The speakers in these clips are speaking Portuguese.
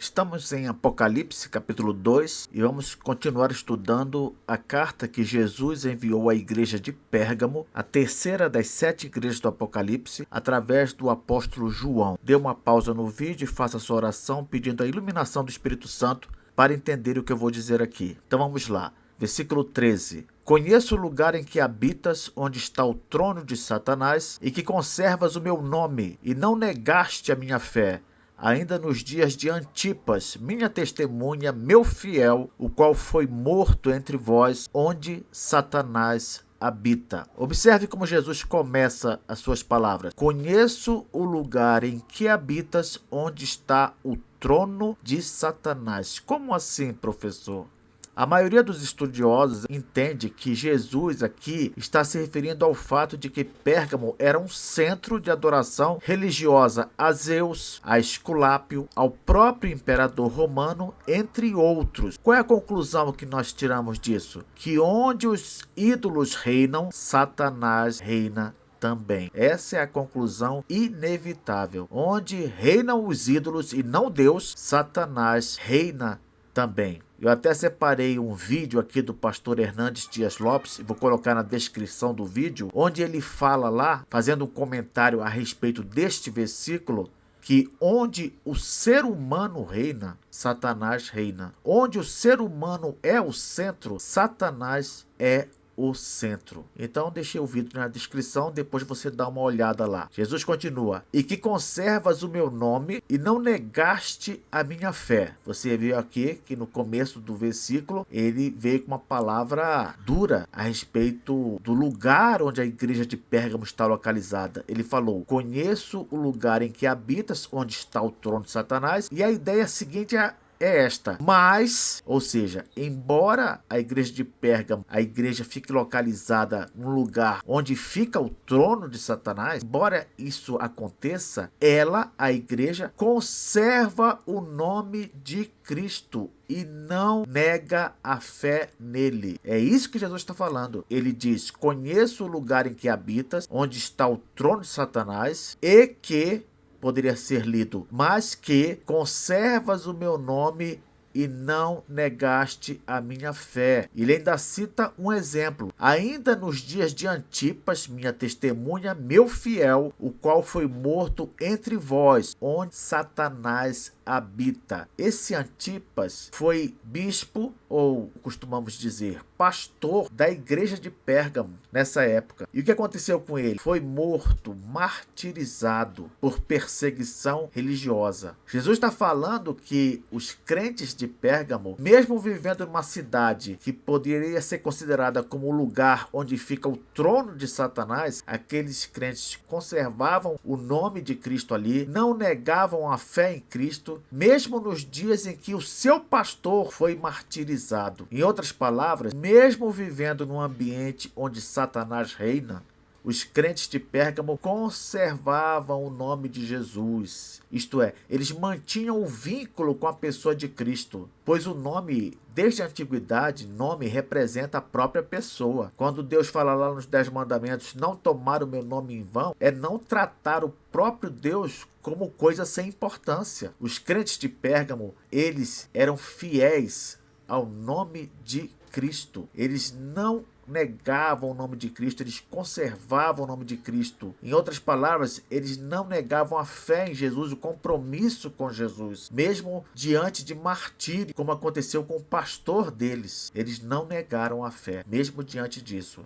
Estamos em Apocalipse, capítulo 2, e vamos continuar estudando a carta que Jesus enviou à igreja de Pérgamo, a terceira das 7 igrejas do Apocalipse, através do apóstolo João. Dê uma pausa no vídeo e faça sua oração pedindo a iluminação do Espírito Santo para entender o que eu vou dizer aqui. Então vamos lá. Versículo 13. Conheço o lugar em que habitas, onde está o trono de Satanás, e que conservas o meu nome, e não negaste a minha fé, ainda nos dias de Antipas, minha testemunha, meu fiel, o qual foi morto entre vós, onde Satanás habita. Observe como Jesus começa as suas palavras. Conheço o lugar em que habitas, onde está o trono de Satanás. Como assim, professor? A maioria dos estudiosos entende que Jesus aqui está se referindo ao fato de que Pérgamo era um centro de adoração religiosa a Zeus, a Esculápio, ao próprio imperador romano, entre outros. Qual é a conclusão que nós tiramos disso? Que onde os ídolos reinam, Satanás reina também. Essa é a conclusão inevitável. Onde reinam os ídolos e não Deus, Satanás reina também. Eu até separei um vídeo aqui do pastor Hernandes Dias Lopes, vou colocar na descrição do vídeo, onde ele fala lá, fazendo um comentário a respeito deste versículo, que onde o ser humano reina, Satanás reina. Onde o ser humano é o centro, Satanás é o centro. Então deixei o vídeo na descrição, depois você dá uma olhada lá. Jesus continua: e que conservas o meu nome e não negaste a minha fé. Você viu aqui que no começo do versículo ele veio com uma palavra dura a respeito do lugar onde a igreja de Pérgamo está localizada. Ele falou: conheço o lugar em que habitas, onde está o trono de Satanás. E a ideia seguinte é esta: mas, ou seja, embora a igreja de Pérgamo, a igreja fique localizada num lugar onde fica o trono de Satanás, embora isso aconteça, ela, a igreja, conserva o nome de Cristo e não nega a fé nele. É isso que Jesus está falando. Ele diz: conheço o lugar em que habitas, onde está o trono de Satanás, e que poderia ser lido, mas que conservas o meu nome e não negaste a minha fé. Ele ainda cita um exemplo: ainda nos dias de Antipas, minha testemunha, meu fiel, o qual foi morto entre vós, onde Satanás habita. Esse Antipas foi bispo, ou costumamos dizer, pastor da igreja de Pérgamo nessa época. E o que aconteceu com ele? Foi morto, martirizado por perseguição religiosa. Jesus está falando que os crentes de Pérgamo, mesmo vivendo numa cidade que poderia ser considerada como o lugar onde fica o trono de Satanás, aqueles crentes conservavam o nome de Cristo ali, não negavam a fé em Cristo, mesmo nos dias em que o seu pastor foi martirizado. Em outras palavras, mesmo vivendo num ambiente onde Satanás reina, os crentes de Pérgamo conservavam o nome de Jesus. Isto é, eles mantinham o vínculo com a pessoa de Cristo, pois o nome, desde a antiguidade, nome representa a própria pessoa. Quando Deus fala lá nos 10 mandamentos, não tomar o meu nome em vão, é não tratar o próprio Deus como coisa sem importância. Os crentes de Pérgamo, eles eram fiéis ao nome de Cristo. Eles não negavam o nome de Cristo, eles conservavam o nome de Cristo. Em outras palavras, eles não negavam a fé em Jesus, o compromisso com Jesus, mesmo diante de martírio, como aconteceu com o pastor deles. Eles não negaram a fé, mesmo diante disso.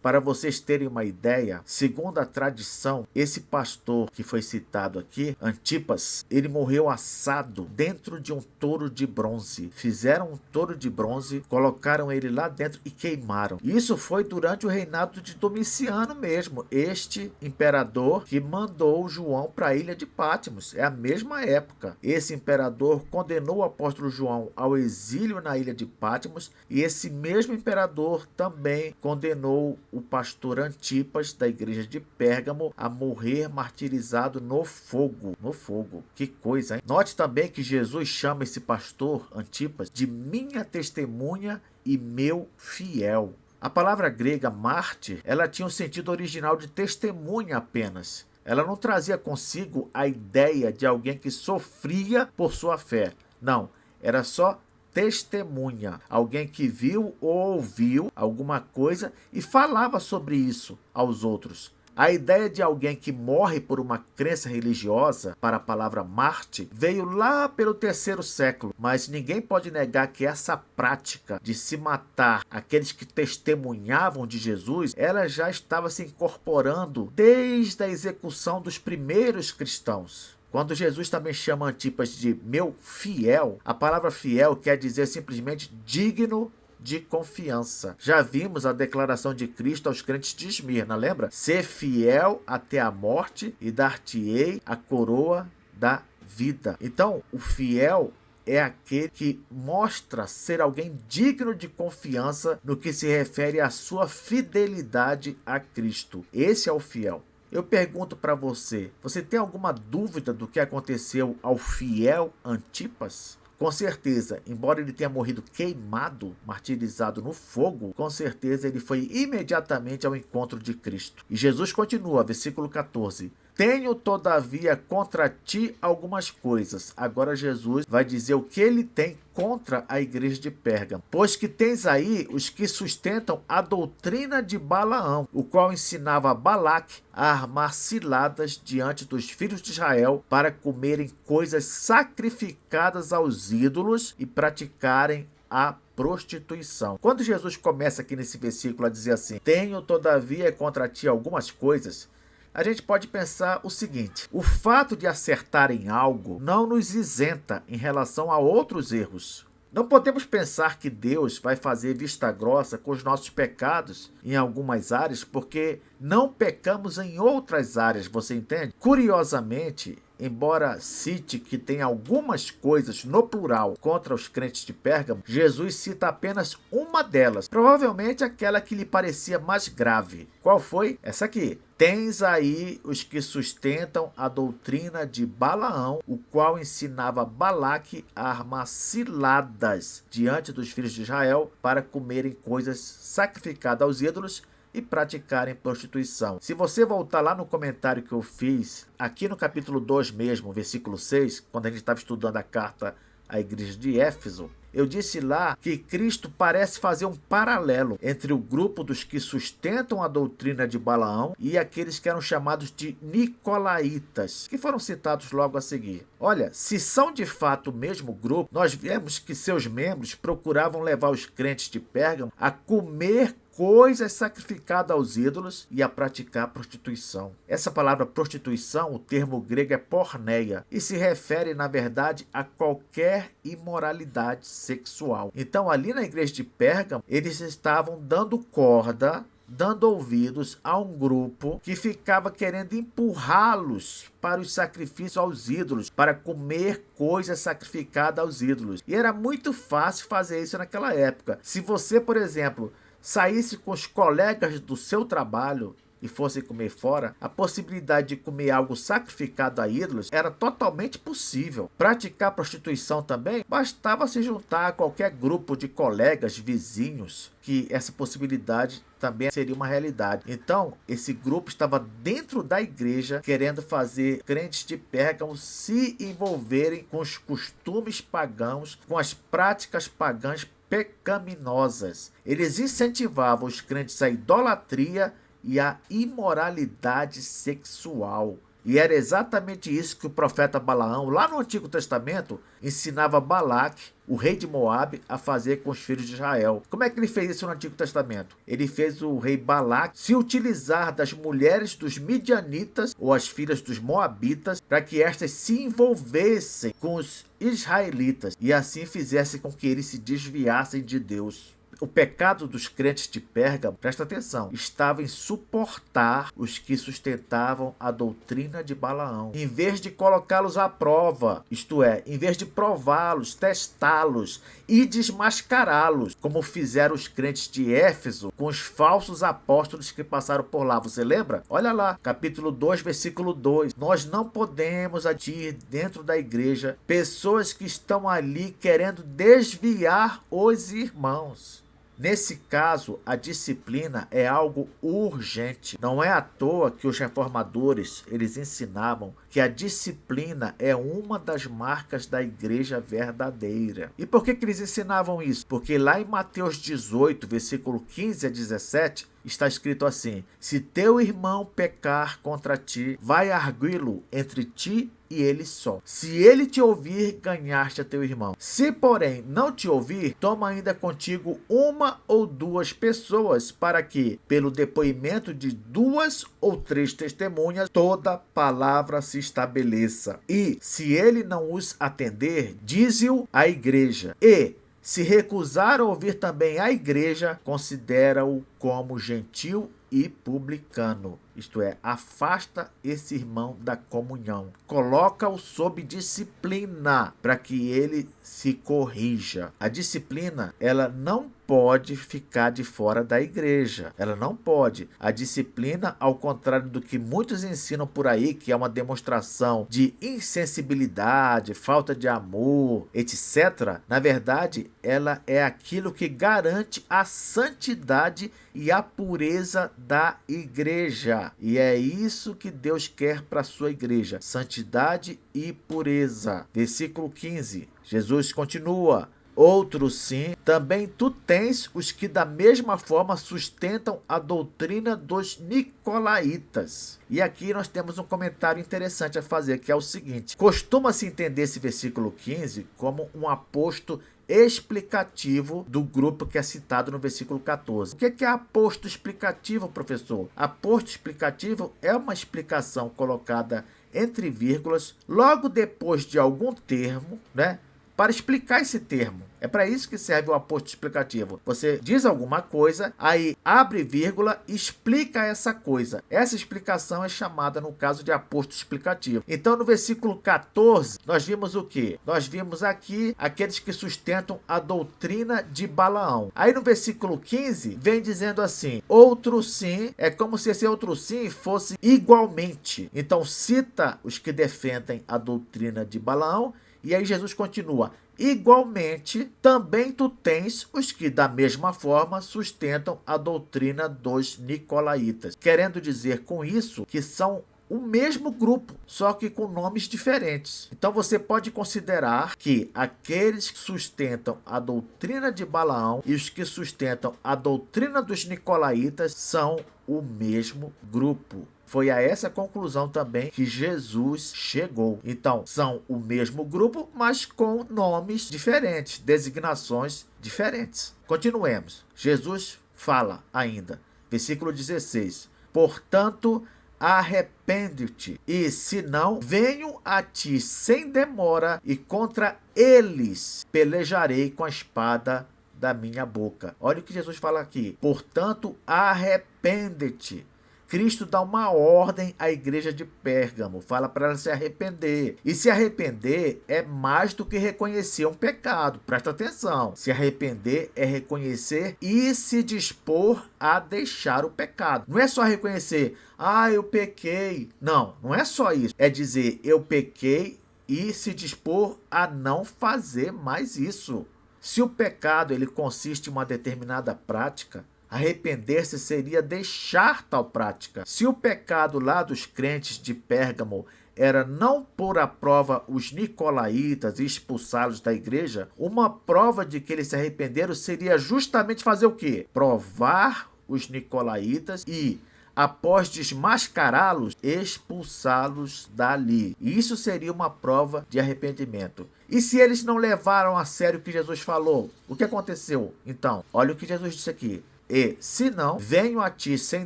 Para vocês terem uma ideia, segundo a tradição, esse pastor que foi citado aqui, Antipas, ele morreu assado dentro de um touro de bronze. Fizeram um touro de bronze, colocaram ele lá dentro e queimaram. Isso foi durante o reinado de Domiciano mesmo, este imperador que mandou João para a ilha de Patmos. É a mesma época. Esse imperador condenou o apóstolo João ao exílio na ilha de Patmos, e esse mesmo imperador também condenou o pastor Antipas da igreja de Pérgamo a morrer martirizado no fogo. No fogo. Que coisa, hein? Note também que Jesus chama esse pastor Antipas de minha testemunha e meu fiel. A palavra grega mártir, ela tinha o sentido original de testemunha apenas. Ela não trazia consigo a ideia de alguém que sofria por sua fé. Não, era só testemunha, alguém que viu ou ouviu alguma coisa e falava sobre isso aos outros. A ideia de alguém que morre por uma crença religiosa, para a palavra Marte, veio lá pelo 3º século, mas ninguém pode negar que essa prática de se matar aqueles que testemunhavam de Jesus, ela já estava se incorporando desde a execução dos primeiros cristãos. Quando Jesus também chama Antipas de meu fiel, a palavra fiel quer dizer simplesmente digno de confiança. Já vimos a declaração de Cristo aos crentes de Esmirna, lembra? Ser fiel até a morte e dar-te-ei a coroa da vida. Então, o fiel é aquele que mostra ser alguém digno de confiança no que se refere à sua fidelidade a Cristo. Esse é o fiel. Eu pergunto para você, você tem alguma dúvida do que aconteceu ao fiel Antipas? Com certeza, embora ele tenha morrido queimado, martirizado no fogo, com certeza ele foi imediatamente ao encontro de Cristo. E Jesus continua, versículo 14. Tenho, todavia, contra ti algumas coisas. Agora Jesus vai dizer o que ele tem contra a igreja de Pérgamo. Pois que tens aí os que sustentam a doutrina de Balaão, o qual ensinava a Balaque a armar ciladas diante dos filhos de Israel para comerem coisas sacrificadas aos ídolos e praticarem a prostituição. Quando Jesus começa aqui nesse versículo a dizer assim, tenho, todavia, contra ti algumas coisas, a gente pode pensar o seguinte, o fato de acertar em algo não nos isenta em relação a outros erros. Não podemos pensar que Deus vai fazer vista grossa com os nossos pecados em algumas áreas, porque não pecamos em outras áreas, você entende? Curiosamente, embora cite que tem algumas coisas no plural contra os crentes de Pérgamo, Jesus cita apenas uma delas, provavelmente aquela que lhe parecia mais grave. Qual foi? Essa aqui. Tens aí os que sustentam a doutrina de Balaão, o qual ensinava Balaque a armar ciladas diante dos filhos de Israel para comerem coisas sacrificadas aos ídolos e praticarem prostituição. Se você voltar lá no comentário que eu fiz, aqui no capítulo 2 mesmo, versículo 6, quando a gente estava estudando a carta à igreja de Éfeso, eu disse lá que Cristo parece fazer um paralelo entre o grupo dos que sustentam a doutrina de Balaão e aqueles que eram chamados de Nicolaitas, que foram citados logo a seguir. Olha, se são de fato o mesmo grupo, nós vemos que seus membros procuravam levar os crentes de Pérgamo a comer coisas sacrificadas aos ídolos e a praticar prostituição. Essa palavra prostituição, o termo grego é porneia, e se refere, na verdade, a qualquer imoralidade sexual. Então, ali na igreja de Pérgamo, eles estavam dando corda, dando ouvidos a um grupo que ficava querendo empurrá-los para os sacrifícios aos ídolos, para comer coisas sacrificadas aos ídolos. E era muito fácil fazer isso naquela época. Se você, por exemplo, saísse com os colegas do seu trabalho e fosse comer fora, a possibilidade de comer algo sacrificado a ídolos era totalmente possível. Praticar prostituição também, bastava se juntar a qualquer grupo de colegas, vizinhos, que essa possibilidade também seria uma realidade. Então, esse grupo estava dentro da igreja, querendo fazer crentes de Pérgamo se envolverem com os costumes pagãos, com as práticas pagãs pecaminosas. Eles incentivavam os crentes à idolatria e à imoralidade sexual. E era exatamente isso que o profeta Balaão, lá no Antigo Testamento, ensinava Balaque, o rei de Moabe, a fazer com os filhos de Israel. Como é que ele fez isso no Antigo Testamento? Ele fez o rei Balaque se utilizar das mulheres dos midianitas ou as filhas dos moabitas para que estas se envolvessem com os israelitas e assim fizessem com que eles se desviassem de Deus. O pecado dos crentes de Pérgamo, presta atenção, estava em suportar os que sustentavam a doutrina de Balaão. Em vez de colocá-los à prova, isto é, em vez de prová-los, testá-los e desmascará-los, como fizeram os crentes de Éfeso com os falsos apóstolos que passaram por lá. Você lembra? Olha lá, capítulo 2, versículo 2. Nós não podemos admitir dentro da igreja pessoas que estão ali querendo desviar os irmãos. Nesse caso, a disciplina é algo urgente. Não é à toa que os reformadores, eles ensinavam que a disciplina é uma das marcas da igreja verdadeira. E por que eles ensinavam isso? Porque lá em Mateus 18, versículo 15 a 17, está escrito assim: se teu irmão pecar contra ti, vai arguí-lo entre ti e ele só. Se ele te ouvir, ganhaste a teu irmão. Se, porém, não te ouvir, toma ainda contigo uma ou duas pessoas, para que, pelo depoimento de 2 ou 3 testemunhas, toda palavra se estabeleça. E, se ele não os atender, dize-o à igreja. E, se recusar a ouvir também a igreja, considera-o como gentil e publicano. Isto é, afasta esse irmão da comunhão. Coloca-o sob disciplina para que ele se corrija. A disciplina, ela não pode ficar de fora da igreja. Ela não pode. A disciplina, ao contrário do que muitos ensinam por aí, que é uma demonstração de insensibilidade, falta de amor, etc., na verdade, ela é aquilo que garante a santidade e a pureza da igreja. E é isso que Deus quer para a sua igreja: santidade e pureza. Versículo 15. Jesus continua: outro sim, também tu tens os que da mesma forma sustentam a doutrina dos nicolaítas. E aqui nós temos um comentário interessante a fazer, que é o seguinte: costuma-se entender esse versículo 15 como um aposto explicativo do grupo que é citado no versículo 14. O que é aposto explicativo, professor? Aposto explicativo é uma explicação colocada entre vírgulas logo depois de algum termo, né? Para explicar esse termo. É para isso que serve o aposto explicativo. Você diz alguma coisa, aí abre vírgula e explica essa coisa. Essa explicação é chamada, no caso, de aposto explicativo. Então, no versículo 14, nós vimos o quê? Nós vimos aqui aqueles que sustentam a doutrina de Balaão. Aí no versículo 15, vem dizendo assim: outro sim, é como se esse outro sim fosse igualmente. Então, cita os que defendem a doutrina de Balaão. E aí Jesus continua: igualmente, também tu tens os que, da mesma forma, sustentam a doutrina dos nicolaítas. Querendo dizer com isso que são o mesmo grupo, só que com nomes diferentes. Então você pode considerar que aqueles que sustentam a doutrina de Balaão e os que sustentam a doutrina dos nicolaítas são o mesmo grupo. Foi a essa conclusão também que Jesus chegou. Então, são o mesmo grupo, mas com nomes diferentes, designações diferentes. Continuemos. Jesus fala ainda, versículo 16: portanto, arrepende-te, e se não, venho a ti sem demora, e contra eles pelejarei com a espada da minha boca. Olha o que Jesus fala aqui: portanto, arrepende-te. Cristo dá uma ordem à igreja de Pérgamo, fala para ela se arrepender. E se arrepender é mais do que reconhecer um pecado. Presta atenção. Se arrepender é reconhecer e se dispor a deixar o pecado. Não é só reconhecer: ah, eu pequei. Não, não é só isso. É dizer: eu pequei e se dispor a não fazer mais isso. Se o pecado ele consiste em uma determinada prática, arrepender-se seria deixar tal prática. Se o pecado lá dos crentes de Pérgamo era não pôr à prova os nicolaítas e expulsá-los da igreja, uma prova de que eles se arrependeram seria justamente fazer o quê? Provar os nicolaítas e, após desmascará-los, expulsá-los dali. Isso seria uma prova de arrependimento. E se eles não levaram a sério o que Jesus falou, o que aconteceu? Então, olha o que Jesus disse aqui: e, se não, venho a ti sem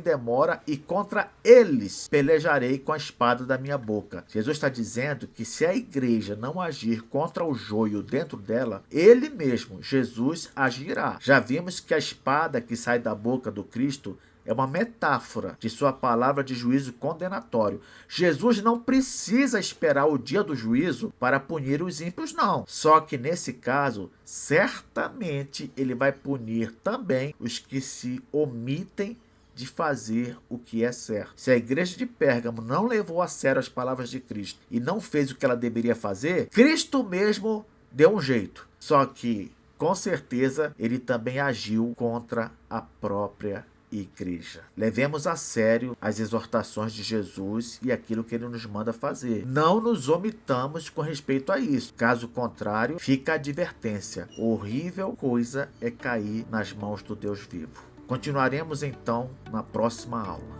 demora, e contra eles pelejarei com a espada da minha boca. Jesus está dizendo que se a igreja não agir contra o joio dentro dela, ele mesmo, Jesus, agirá. Já vimos que a espada que sai da boca do Cristo é uma metáfora de sua palavra de juízo condenatório. Jesus não precisa esperar o dia do juízo para punir os ímpios, não. Só que nesse caso, certamente ele vai punir também os que se omitem de fazer o que é certo. Se a igreja de Pérgamo não levou a sério as palavras de Cristo e não fez o que ela deveria fazer, Cristo mesmo deu um jeito. Só que com certeza ele também agiu contra a própria igreja. Levemos a sério as exortações de Jesus e aquilo que ele nos manda fazer. Não nos omitamos com respeito a isso. Caso contrário, fica a advertência. Horrível coisa é cair nas mãos do Deus vivo. Continuaremos então na próxima aula.